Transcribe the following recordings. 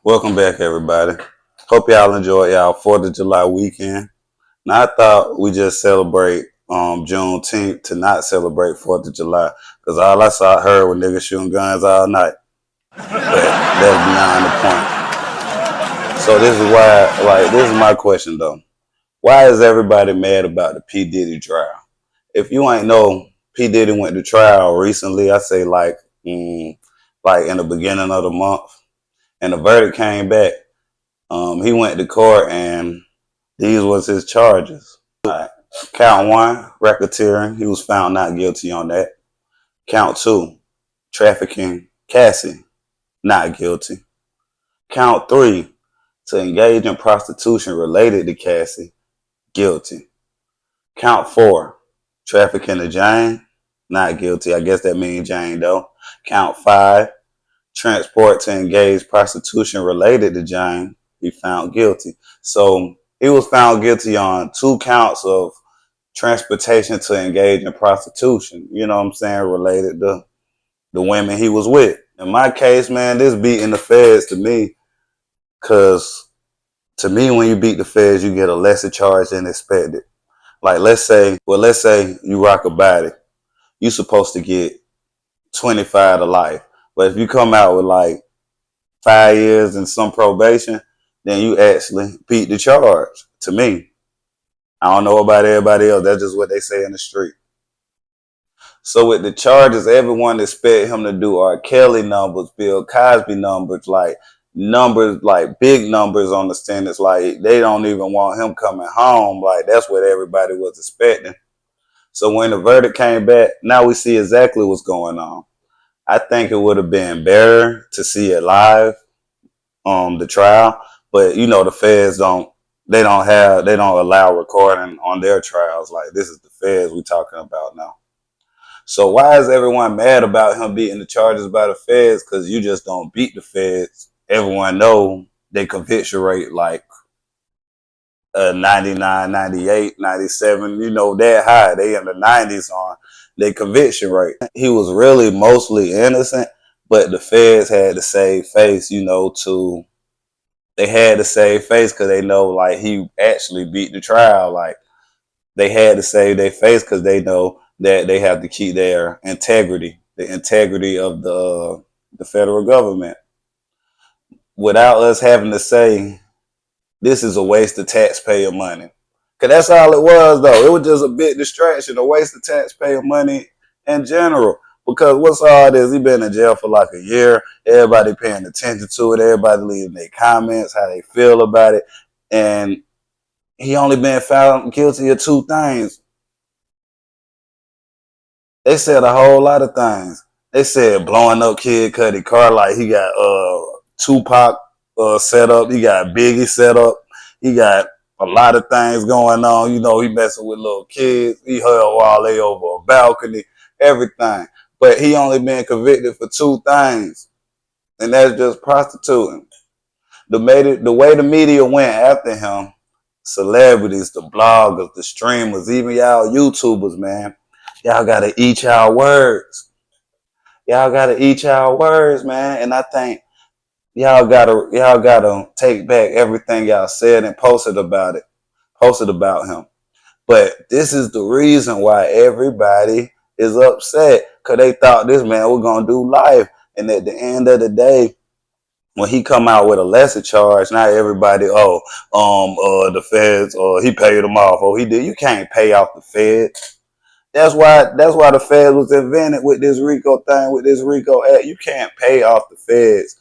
Welcome back, everybody. Hope y'all enjoy y'all 4th of July weekend. Now, I thought we just celebrate Juneteenth to not celebrate 4th of July because all I saw heard was niggas shooting guns all night. But that's beyond the point. So this is why, this is my question though. Why is everybody mad about the P. Diddy trial? If you ain't know, P. Diddy went to trial recently, I say like in the beginning of the month, and the verdict came back. He went to court and these was his charges. Count one, racketeering. He was found not guilty on that. Count two, trafficking Cassie, not guilty. Count three, to engage in prostitution related to Cassie, guilty. Count four, trafficking to Jane, not guilty. I guess that means Jane though. Count five, transport to engage prostitution related to Jane, he found guilty. So he was found guilty on 2 counts of transportation to engage in prostitution, you know what I'm saying, related to the women he was with. In my case, man, this beating the feds to me, because to me, when you beat the feds, you get a lesser charge than expected. Like, let's say you rock a body, you supposed to get 25 to life. But if you come out with like 5 years and some probation, then you actually beat the charge. To me, I don't know about everybody else. That's just what they say in the street. So with the charges, everyone expect him to do R. Kelly numbers, Bill Cosby numbers like big numbers on the standards. Like they don't even want him coming home. Like that's what everybody was expecting. So when the verdict came back, now we see exactly what's going on. I think it would have been better to see it live, the trial. But you know the feds they don't allow recording on their trials. Like this is the feds we talking about now. So why is everyone mad about him beating the charges by the feds? Because you just don't beat the feds. Everyone know they conviction rate like 99, 98, 97, you know, that high. They in the 90s on their conviction rate. He was really mostly innocent, but the feds had to save face, you know, they had to save face because they know like he actually beat the trial. Like they had to save their face because they know that they have to keep their integrity, the integrity of the federal government, without us having to say this is a waste of taxpayer money. Cause that's all it was though. It was just a big distraction, a waste of taxpayer money in general. Because what's all this? He been in jail for like a year. Everybody paying attention to it. Everybody leaving their comments, how they feel about it. And he only been found guilty of 2 things. They said a whole lot of things. They said blowing up Kid Cudi car like he got Tupac set up. He got Biggie set up. He got a lot of things going on. You know, he messing with little kids. He held Wale over a balcony, everything. But he only been convicted for 2 things, and that's just prostituting. The way the media went after him, celebrities, the bloggers, the streamers, even y'all YouTubers, man, y'all gotta eat y'all words. Y'all gotta eat y'all words, man. And I think y'all gotta take back everything y'all said and post it about him. But this is the reason why everybody is upset because they thought this man was gonna do life, and at the end of the day, when he come out with a lesser charge, now everybody, the feds, or he paid them off, or he did. You can't pay off the feds. That's why the feds was invented with this RICO thing, with this RICO Act. You can't pay off the feds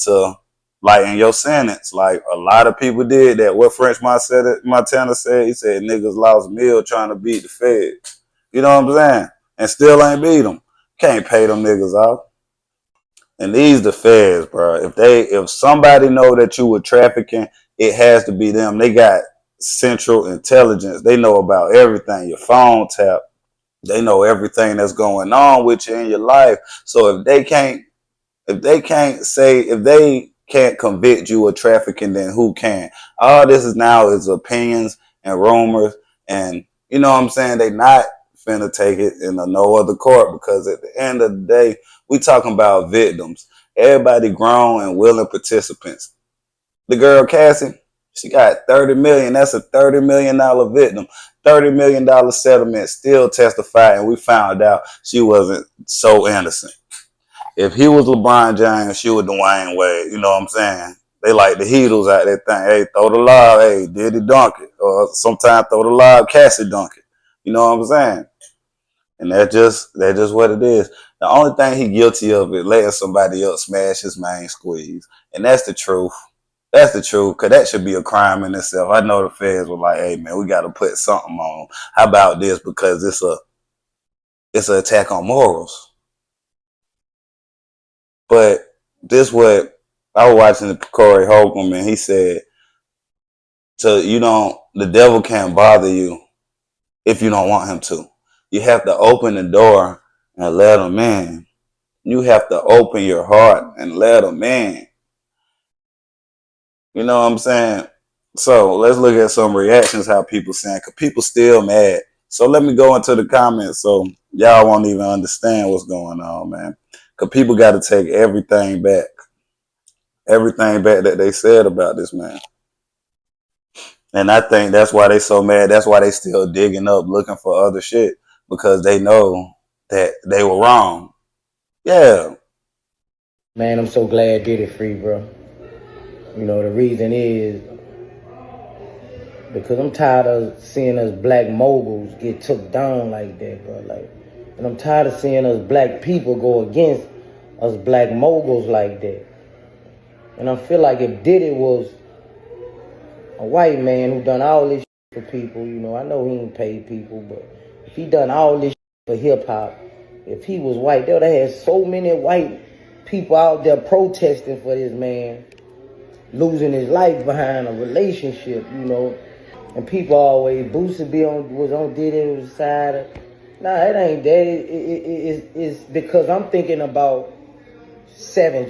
to lighten your sentence. Like a lot of people did that. What French Montana said, he said niggas lost a meal trying to beat the feds. You know what I'm saying? And still ain't beat them. Can't pay them niggas off. And these the feds, bro. If somebody know that you were trafficking, it has to be them. They got central intelligence. They know about everything. Your phone tap. They know everything that's going on with you in your life. So if they can't convict you of trafficking, then who can? All this is now is opinions and rumors, and you know what I'm saying? They not finna take it in no other court because at the end of the day, we talking about victims. Everybody grown and willing participants. The girl Cassie, she got 30 million. That's a $30 million victim. $30 million settlement, still testified, and we found out she wasn't so innocent. If he was LeBron James, she was Dwayne Wade. You know what I'm saying? They like the Heatles out there thing. Hey, throw the lob. Hey, Diddy dunk it. Or sometimes throw the lob, Cassie dunk it. You know what I'm saying? And that's just what it is. The only thing he guilty of is letting somebody else smash his main squeeze. And that's the truth. That's the truth, because that should be a crime in itself. I know the feds were like, hey man, we gotta put something on. How about this? Because it's an attack on morals. But this what I was watching the Corey Holcomb, and he said, so the devil can't bother you if you don't want him to. You have to open the door and let him in. You have to open your heart and let him in. You know what I'm saying? So let's look at some reactions, how people saying, because people still mad. So let me go into the comments so y'all won't even understand what's going on, man. Because people got to take everything back. Everything back that they said about this man. And I think that's why they so mad. That's why they still digging up, looking for other shit, because they know that they were wrong. Yeah. Man, I'm so glad Diddy free, bro. You know, the reason is because I'm tired of seeing us black moguls get took down like that, bro. And I'm tired of seeing us black people go against us black moguls like that. And I feel like if Diddy was a white man who done all this shit for people, I know he ain't paid people, but if he done all this shit for hip hop, if he was white, they would have had so many white people out there protesting for this man losing his life behind a relationship. And people always Boosie was on Diddy's side. Nah, it ain't that. It's because I'm thinking about 7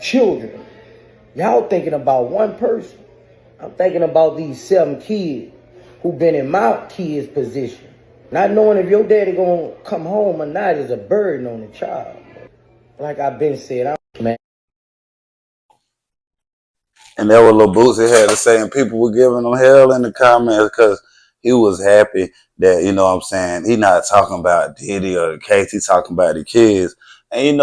children. Y'all thinking about one person. I'm thinking about these 7 kids who been in my kid's position. Not knowing if your daddy gonna come home or not is a burden on the child. Like I've been said, man. And that was Lil Bootsy had to say, and people were giving him hell in the comments because he was happy that, you know what I'm saying, he not talking about Diddy or the case, he talking about the kids. And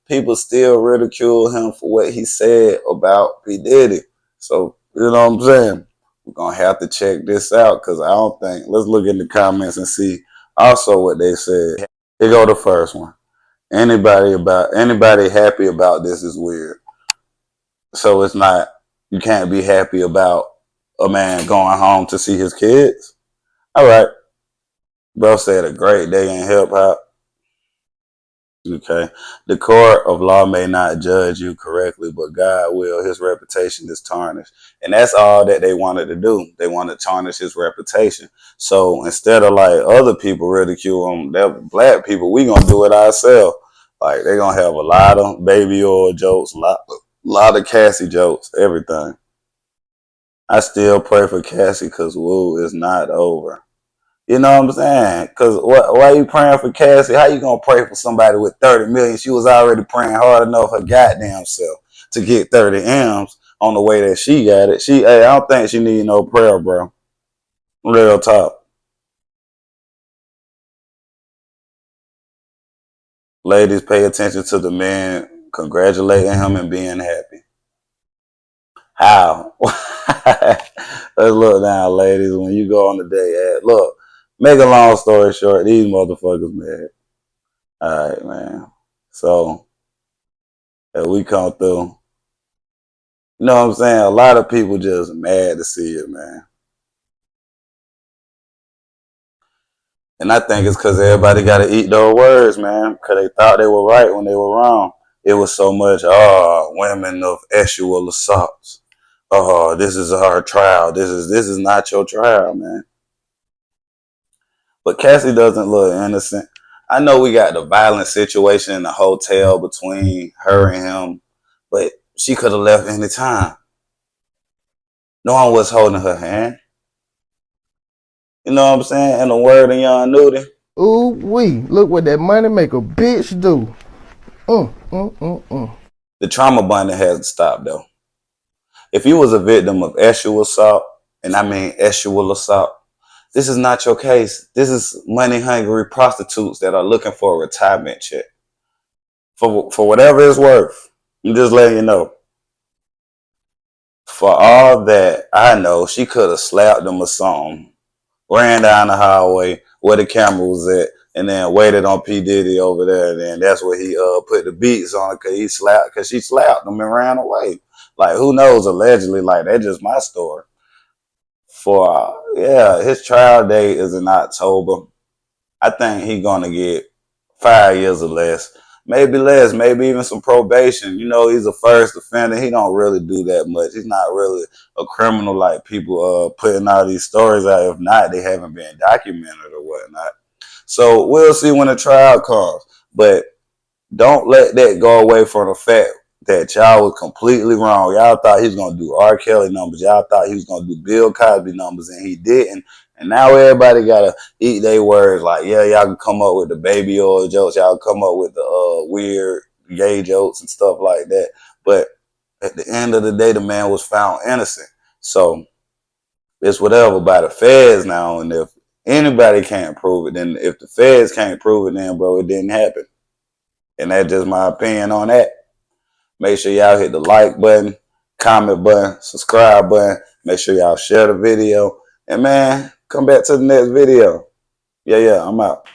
people still ridicule him for what he said about P. Diddy. So, you know what I'm saying? We're going to have to check this out, because I don't think, let's look in the comments and see also what they said. Here go the first one. Anybody happy about this is weird. So it's not, you can't be happy about a man going home to see his kids. All right. Bro said a great day in hip hop. Okay. The court of law may not judge you correctly, but God will. His reputation is tarnished. And that's all that they wanted to do. They want to tarnish his reputation. So instead of like other people ridicule him, they're black people, we gonna do it ourselves. Like they gonna have a lot of baby oil jokes, a lot of Cassie jokes, everything. I still pray for Cassie because woo is not over. You know what I'm saying? Because why are you praying for Cassie? How you going to pray for somebody with 30 million? She was already praying hard enough her goddamn self to get 30 M's on the way that she got it. Hey, I don't think she need no prayer, bro. Real talk. Ladies, pay attention to the man congratulating him and being happy. How? Let's look down, ladies. When you go on the day, look, make a long story short, these motherfuckers mad. All right, man. So, as we come through, you know what I'm saying? A lot of people just mad to see it, man. And I think it's because everybody got to eat their words, man, because they thought they were right when they were wrong. It was so much, women of sexual assaults. Oh, this is our trial. This is not your trial, man. But Cassie doesn't look innocent. I know we got the violent situation in the hotel between her and him, but she could have left any time. No one was holding her hand. You know what I'm saying? And the word of Young Nudie. Ooh wee! Look what that money make a bitch do. The trauma bonding hasn't stopped though. If you was a victim of sexual assault, and I mean sexual assault, this is not your case. This is money hungry prostitutes that are looking for a retirement check. For whatever it's worth. I'm just letting you know. For all that I know, she could have slapped him or something, ran down the highway where the camera was at, and then waited on P. Diddy over there. And then that's where he put the beats on it because she slapped him and ran away. Like, who knows, allegedly, like, that's just my story. Yeah, his trial date is in October. I think he's gonna get 5 years or less, maybe less, maybe even some probation. You know, he's a first offender. He don't really do that much. He's not really a criminal like people putting all these stories out. If not, they haven't been documented or whatnot. So we'll see when the trial comes. But don't let that go away from the fact that y'all was completely wrong. Y'all thought he was gonna do R. Kelly numbers. Y'all thought he was gonna do Bill Cosby numbers, and he didn't. And now everybody gotta eat their words. Like, yeah, y'all can come up with the baby oil jokes. Y'all come up with the weird gay jokes and stuff like that. But at the end of the day, the man was found innocent. So it's whatever by the feds now. And if anybody can't prove it, then if the feds can't prove it, then bro, it didn't happen. And that's just my opinion on that. Make sure y'all hit the like button, comment button, subscribe button. Make sure y'all share the video. And man, come back to the next video. Yeah, I'm out.